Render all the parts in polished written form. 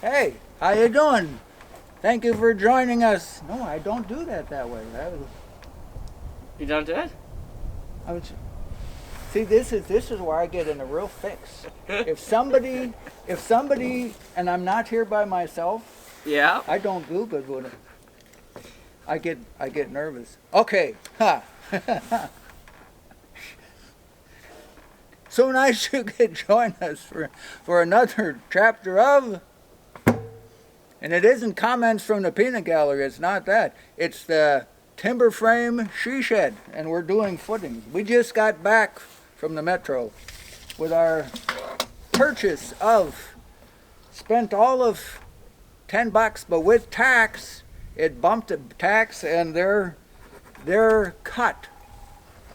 Hey, how you doing? Thank you for joining us. No, I don't do that way. You don't do it? I was, see, this is where I get in a real fix. If somebody, and I'm not here by myself, Yeah. I don't do good with it. I get nervous. Okay, ha. So nice you could join us for another chapter of, and it isn't comments from the peanut gallery. It's not that. It's the timber frame she shed, and we're doing footings. We just got back from the metro with our purchase of, spent all of $10, but with tax, it bumped the tax, and their cut,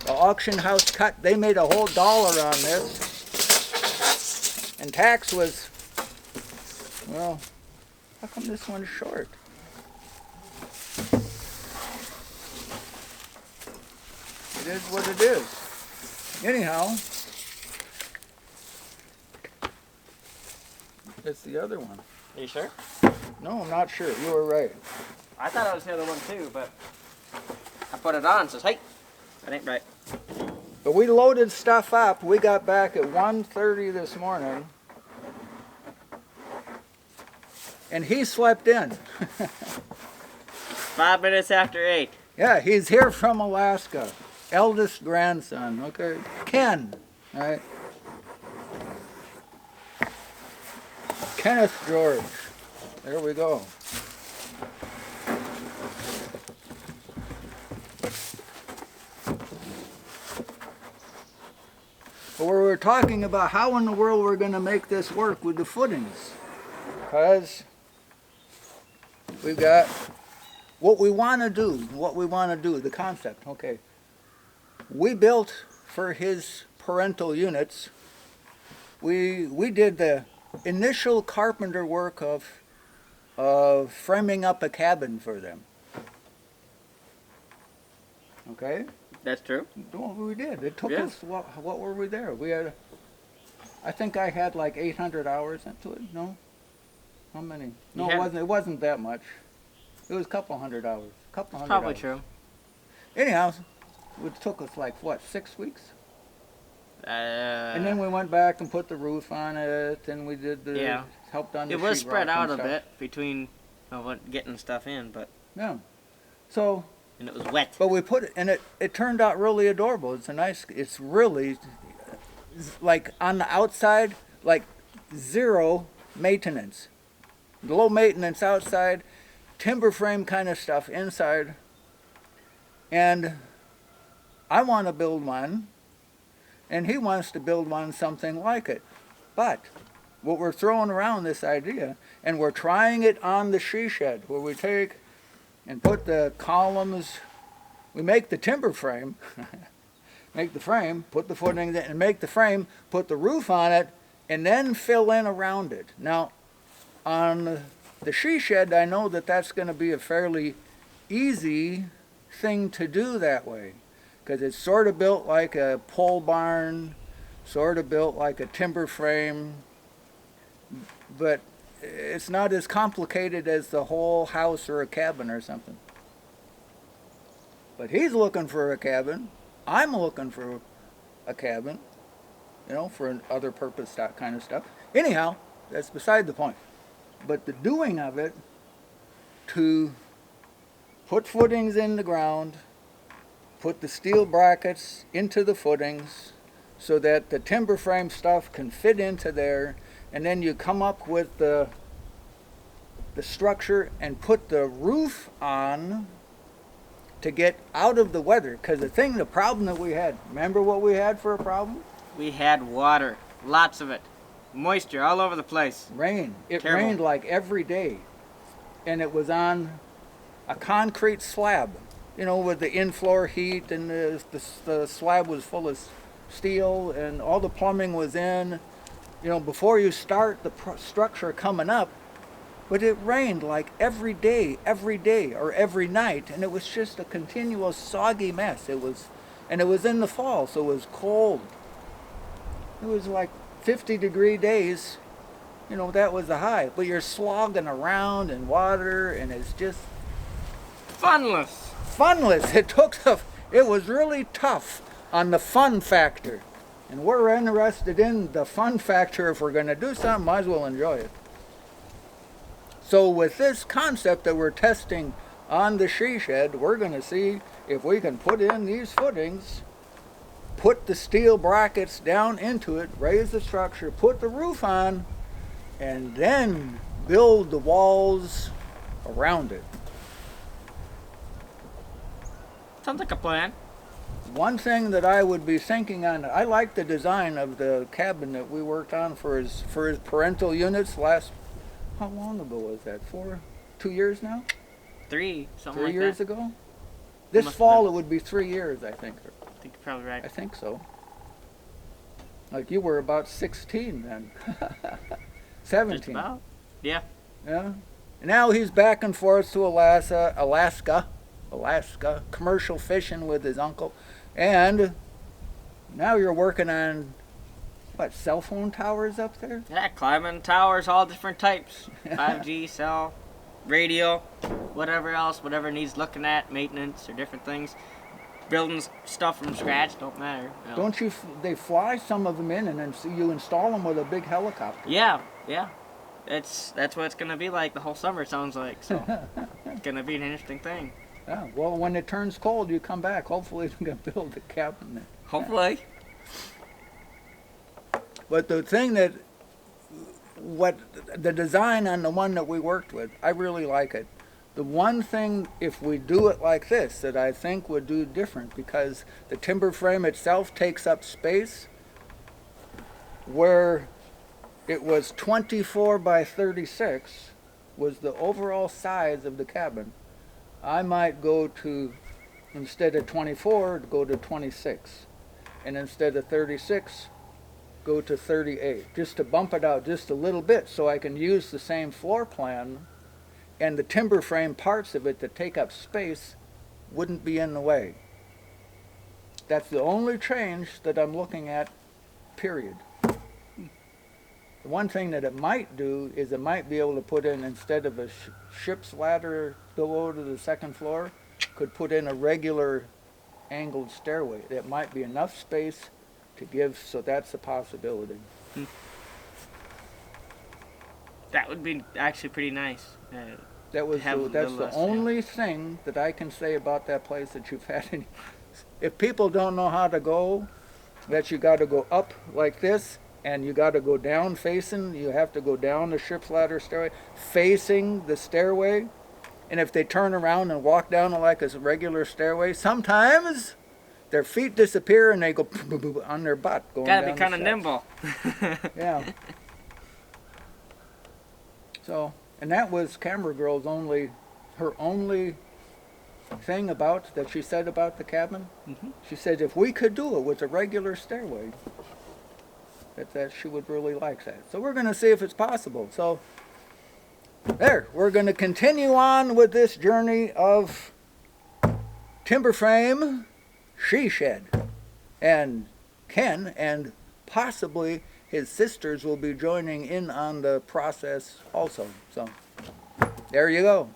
the auction house cut, they made a whole dollar on this, and tax was, well, how come this one's short? It is what it is. Anyhow, it's the other one. Are you sure? No, I'm not sure. You were right. I thought it was the other one too, but I put it on and says, hey, that ain't right. But we loaded stuff up. We got back at 1:30 this morning. And he slept in. 5 minutes after 8. Yeah, he's here from Alaska. Eldest grandson, okay? Ken, all right? Kenneth George. There we go. But we were talking about how in the world we're going to make this work with the footings. Because we've got what we want to do, the concept, okay. We built for his parental units, we did the initial carpenter work of framing up a cabin for them. Okay? That's true. Well, we did. It took Yeah. us, what were we there? We had, I think I had like 800 hours into it, no? How many? No, it wasn't that much. It was a couple hundred hours. Probably hours. true. Anyhow, it took us like, what, 6 weeks? And then we went back and put the roof on it, and we did the, helped on the it was sheetrock spread out and a stuff. bit between getting stuff in, but Yeah. So, and it was wet. but we put it, and it turned out really adorable. It's really, like on the outside, like zero maintenance. Low maintenance outside, timber frame kind of stuff inside. And I want to build one, and he wants to build one something like it. But what we're throwing around this idea, and we're trying it on the she shed, where we take and put the columns, we make the timber frame, make the frame, put the footings in, and make the frame, put the roof on it, and then fill in around it. Now, on the she shed, I know that that's going to be a fairly easy thing to do that way, because it's sort of built like a pole barn, sort of built like a timber frame, but it's not as complicated as the whole house or a cabin or something. But he's looking for a cabin. I'm looking for a cabin, for other purpose, that kind of stuff. Anyhow, that's beside the point. But the doing of it, to put footings in the ground, put the steel brackets into the footings so that the timber frame stuff can fit into there, and then you come up with the structure and put the roof on to get out of the weather. Because the problem that we had, remember what we had for a problem? We had water, lots of it, moisture all over the place. Rain. It Terrible. rained like every day, and it was on a concrete slab, with the in-floor heat, and the slab was full of steel, and all the plumbing was in, before you start the structure coming up. But it rained like every day, or every night, and it was just a continuous soggy mess. It was in the fall, so it was cold. It was like 50-degree days you know, that was the high. But you're slogging around in water, and it's just Funless. funless. It was really tough on the fun factor. And we're interested in the fun factor. If we're going to do something, might as well enjoy it. So with this concept that we're testing on the she shed, we're going to see if we can put in these footings, put the steel brackets down into it, raise the structure, put the roof on, and then build the walls around it. Sounds like a plan. One thing that I would be thinking on, I like the design of the cabin that we worked on for his parental units how long ago was that? 2 years now? 3, something 3 like years that. ago? This Must have fall been. it would be 3 years, I think. I think you're probably right. I think so. Like you were about 16 then. Just 17. about. Yeah. Yeah. And now he's back and forth to Alaska, commercial fishing with his uncle. And now you're working on, what, cell phone towers up there? Yeah, climbing towers, all different types. 5G, cell, radio, whatever else, whatever needs looking at, maintenance or different things. Building stuff from scratch, don't matter. You know. Don't you, they fly some of them in and then you install them with a big helicopter. Yeah. That's what it's gonna be like the whole summer. It sounds like so. It's gonna be an interesting thing. Yeah, well, when it turns cold, you come back. Hopefully, we can build a cabin there. Hopefully. But the thing the design on the one that we worked with, I really like it. The one thing, if we do it like this, that I think would do different, because the timber frame itself takes up space, where it was 24 by 36 was the overall size of the cabin. I might go to, instead of 24, go to 26. And instead of 36, go to 38. Just to bump it out just a little bit so I can use the same floor plan, and the timber frame parts of it that take up space wouldn't be in the way. That's the only change that I'm looking at, period. The one thing that it might do is it might be able to put in, instead of a ship's ladder below to the second floor, could put in a regular angled stairway. That might be enough space to give, so that's a possibility. That would be actually pretty nice. That's Have the less, only thing that I can say about that place that you've had any. If people don't know how to go, that you got to go up like this, and you got to go down facing, you have to go down the ship's ladder stairway, facing the stairway. And if they turn around and walk down it like a regular stairway, sometimes their feet disappear and they go on their butt going Gotta down be kind of the steps. nimble. Yeah. So, and that was Camera Girl's her only thing about, that she said about the cabin. Mhm. She said if we could do it with a regular stairway, that she would really like that. So we're going to see if it's possible. So there, we're going to continue on with this journey of timber frame she shed. And Ken and possibly his sisters will be joining in on the process also. So there you go.